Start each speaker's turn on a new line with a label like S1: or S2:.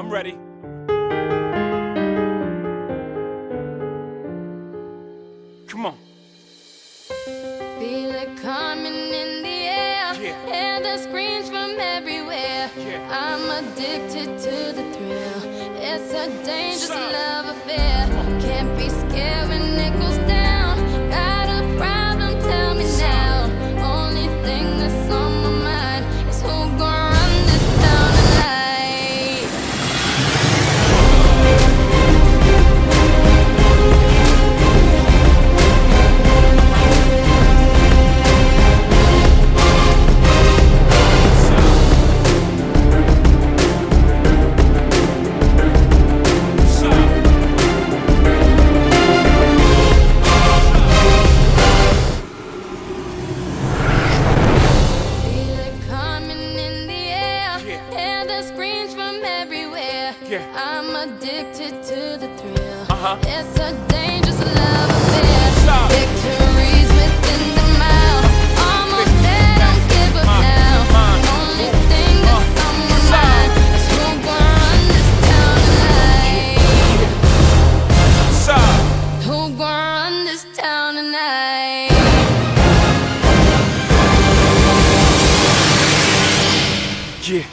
S1: I'm ready. Come on.
S2: Feel it coming in the air.
S1: Yeah.
S2: Hear the screams from everywhere.
S1: Yeah.
S2: I'm addicted to the thrill. It's a dangerous
S1: Stop.
S2: love affair. Can't be scared when it goes down. Got a problem? Tell me now. Only thing that's on my mind is who gon' run this town tonight. Feel it coming in the air.
S1: Yeah.
S2: Hear the screams from everywhere.
S1: Yeah.
S2: I'm addicted to the thrill.
S1: Uh-huh.
S2: It's a dangerous love affair.
S1: Stop.
S2: Victories within the mile. Almost there, don't give up now. The only thing that's on my mind is who gon' run this town tonight.
S1: Stop.
S2: Who gon' run this town tonight?
S1: Yeah.